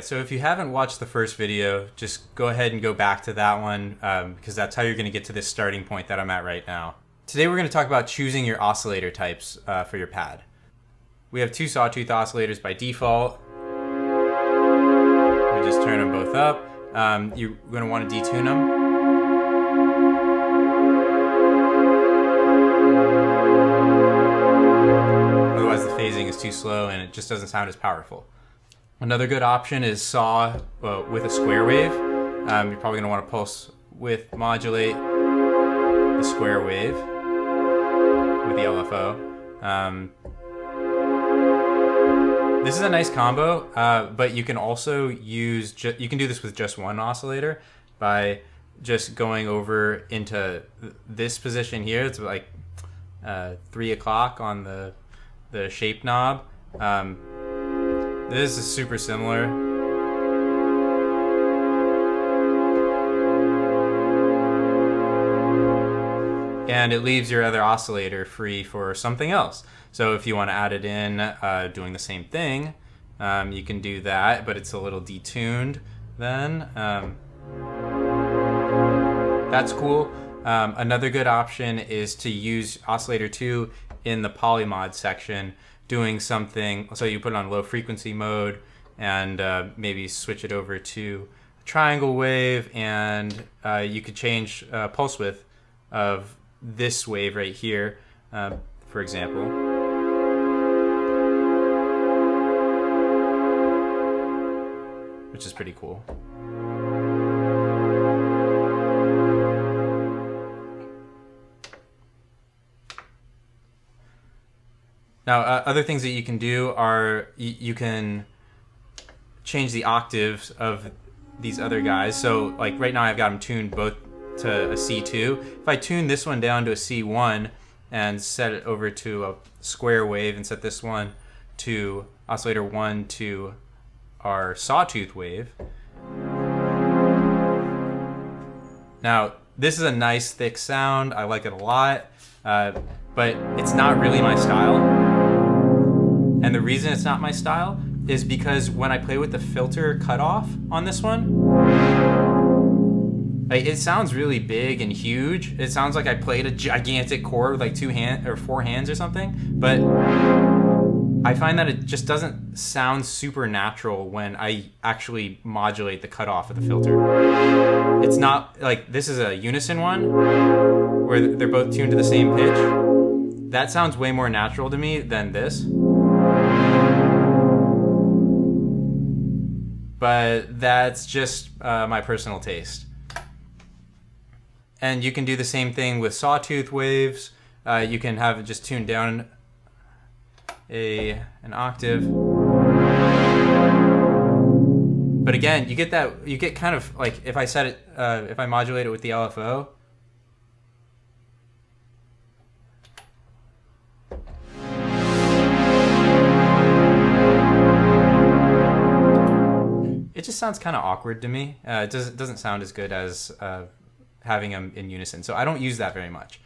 Alright, so if you haven't watched the first video, just go ahead and go back to that one because that's how you're going to get to this starting point that I'm at right now. Today we're going to talk about choosing your oscillator types for your pad. We have two sawtooth oscillators by default. We just turn them both up. You're going to want to detune them. Otherwise the phasing is too slow and it just doesn't sound as powerful. Another good option is saw with a square wave. You're probably going to want to pulse width modulate the square wave with the LFO. This is a nice combo, but you can also use, you can do this with just one oscillator by just going over into this position here. It's like 3 o'clock on the shape knob. This is super similar. And it leaves your other oscillator free for something else. So if you want to add it in doing the same thing, you can do that, but it's a little detuned then. That's cool. Another good option is to use Oscillator 2 in the polymod section, doing something, so you put it on low frequency mode and maybe switch it over to a triangle wave, and you could change pulse width of this wave right here, for example. Which is pretty cool. Now, other things that you can do are you can change the octaves of these other guys. So, like right now, I've got them tuned both to a C2. If I tune this one down to a C1 and set it over to a square wave and set this one to oscillator 1 to our sawtooth wave. Now, this is a nice thick sound. I like it a lot, but it's not really my style. And the reason it's not my style is because when I play with the filter cutoff on this one, it sounds really big and huge. It sounds like I played a gigantic chord with like 2 hands or 4 hands or something, but I find that it just doesn't sound super natural when I actually modulate the cutoff of the filter. It's not like this is a unison one where they're both tuned to the same pitch. That sounds way more natural to me than this. But that's just my personal taste. And you can do the same thing with sawtooth waves. You can have it just tuned down an octave. But again, you get kind of like if I set it, if I modulate it with the LFO. It just sounds kind of awkward to me. It doesn't sound as good as having them in unison. So I don't use that very much.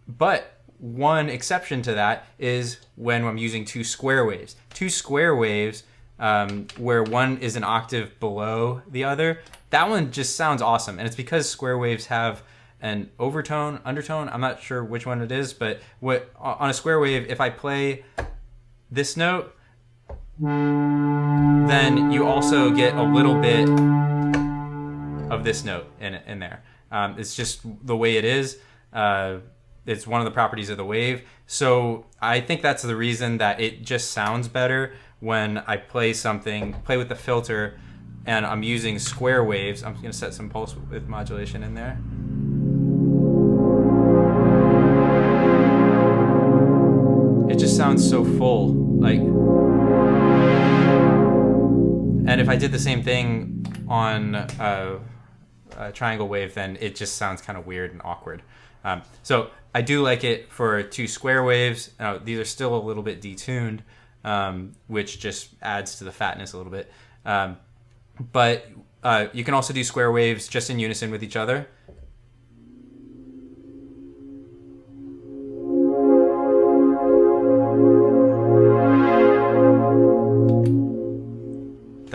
But one exception to that is when I'm using 2 square waves. 2 square waves where one is an octave below the other, that one just sounds awesome. And it's because square waves have an overtone, undertone. I'm not sure which one it is, but on a square wave, if I play this note, then you also get a little bit of this note in there. It's just the way it is. It's one of the properties of the wave. So I think that's the reason that it just sounds better when I play with the filter and I'm using square waves. I'm gonna set some pulse width modulation in there. It just sounds so full, like. And if I did the same thing on a triangle wave, then it just sounds kind of weird and awkward. So I do like it for 2 square waves. These are still a little bit detuned, which just adds to the fatness a little bit. But you can also do square waves just in unison with each other.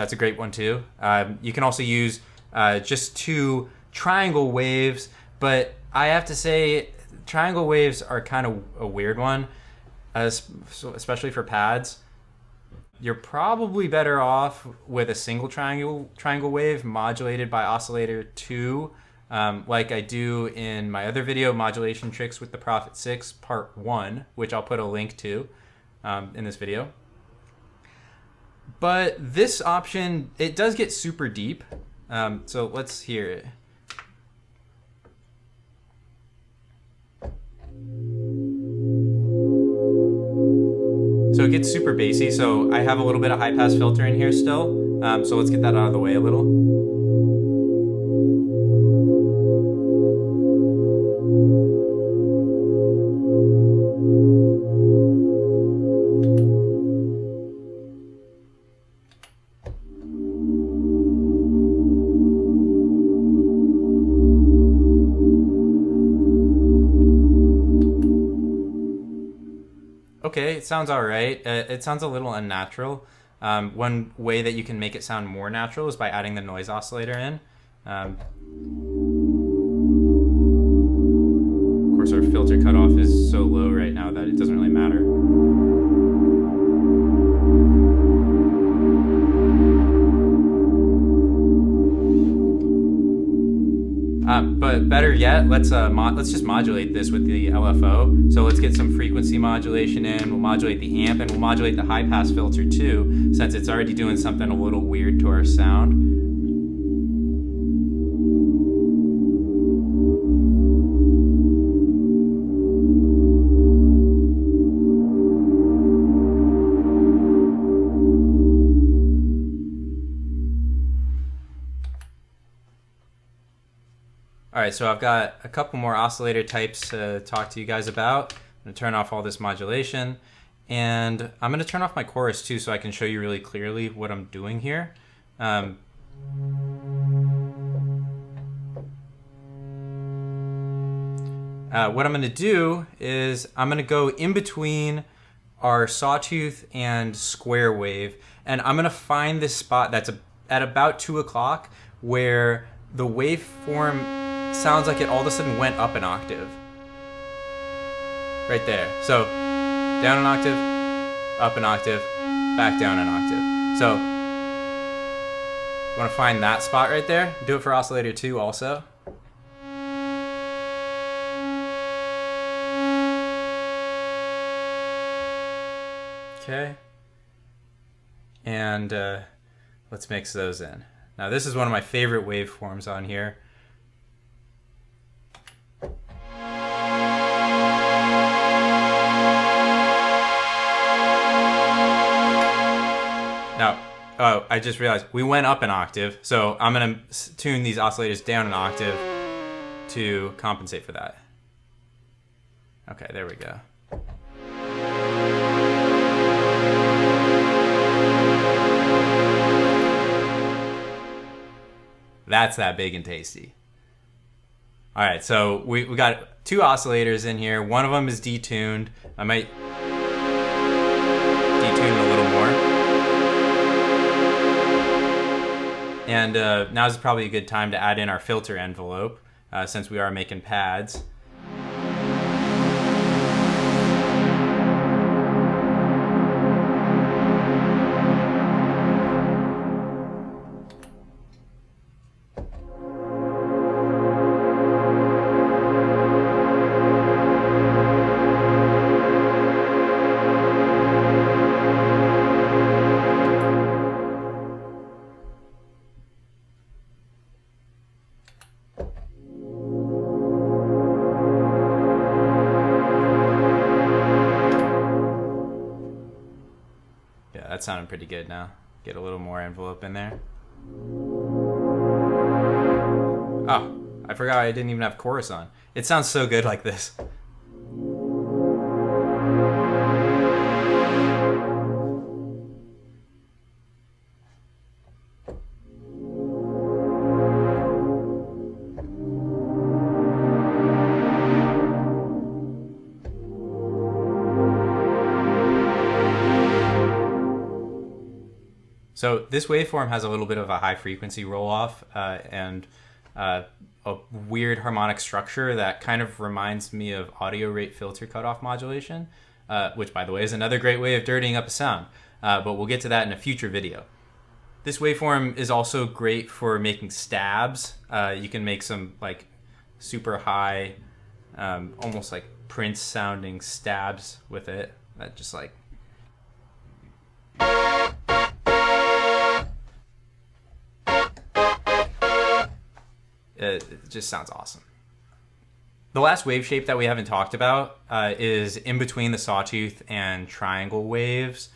That's a great one too. You can also use just 2 triangle waves, but I have to say triangle waves are kind of a weird one, especially for pads. You're probably better off with a single triangle wave modulated by Oscillator 2, like I do in my other video, Modulation Tricks with the Prophet 6, Part 1, which I'll put a link to in this video. But this option, it does get super deep. So let's hear it. So it gets super bassy. So I have a little bit of high pass filter in here still. So let's get that out of the way a little. Okay, it sounds all right. It sounds a little unnatural. One way that you can make it sound more natural is by adding the noise oscillator in. Of course, our filter cutoff is so low right now that it doesn't really matter. But better yet, let's just modulate this with the LFO. So let's get some frequency modulation in. We'll modulate the amp, and we'll modulate the high pass filter too, since it's already doing something a little weird to our sound. All right, so I've got a couple more oscillator types to talk to you guys about. I'm gonna turn off all this modulation, and I'm gonna turn off my chorus too so I can show you really clearly what I'm doing here. What I'm gonna do is I'm gonna go in between our sawtooth and square wave, and I'm gonna find this spot that's at about 2 o'clock where the waveform sounds like it all of a sudden went up an octave. Right there. So down an octave, up an octave, back down an octave. So you want to find that spot right there. Do it for Oscillator 2 also. Okay. And let's mix those in. Now this is one of my favorite waveforms on here. Now, oh, I just realized we went up an octave, so I'm going to tune these oscillators down an octave to compensate for that. Okay, there we go. That's that big and tasty. All right, so we got 2 oscillators in here. One of them is detuned. I might detune it a little more. And now is probably a good time to add in our filter envelope, since we are making pads. That's sounding pretty good now. Get a little more envelope in there. Oh, I forgot I didn't even have chorus on. It sounds so good like this. So this waveform has a little bit of a high frequency roll-off and a weird harmonic structure that kind of reminds me of audio rate filter cutoff modulation, which, by the way, is another great way of dirtying up a sound. But we'll get to that in a future video. This waveform is also great for making stabs. You can make some like super high, almost like Prince sounding stabs with it. That just like... It just sounds awesome. The last wave shape that we haven't talked about is in between the sawtooth and triangle waves.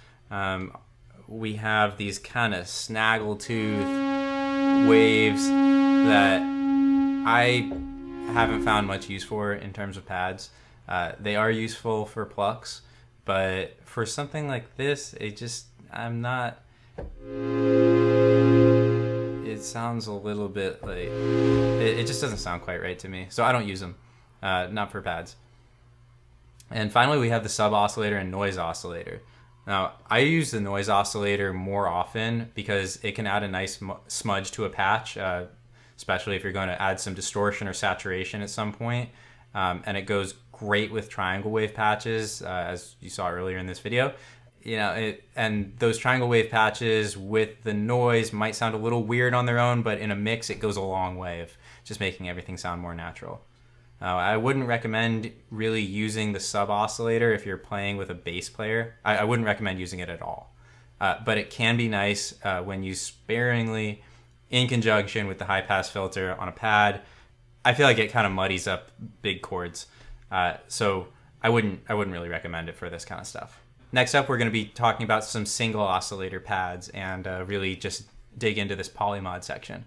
We have these kind of snaggletooth waves that I haven't found much use for in terms of pads. They are useful for plucks, but for something like this, it sounds a little bit like, it just doesn't sound quite right to me. So I don't use them, not for pads. And finally, we have the sub oscillator and noise oscillator. Now, I use the noise oscillator more often because it can add a nice smudge to a patch, especially if you're going to add some distortion or saturation at some point. And it goes great with triangle wave patches, as you saw earlier in this video. You know, and those triangle wave patches with the noise might sound a little weird on their own, but in a mix, it goes a long way of just making everything sound more natural. I wouldn't recommend really using the sub oscillator if you're playing with a bass player. I wouldn't recommend using it at all. But it can be nice when used sparingly in conjunction with the high pass filter on a pad. I feel like it kind of muddies up big chords. So I wouldn't really recommend it for this kind of stuff. Next up, we're going to be talking about some single oscillator pads and really just dig into this polymod section.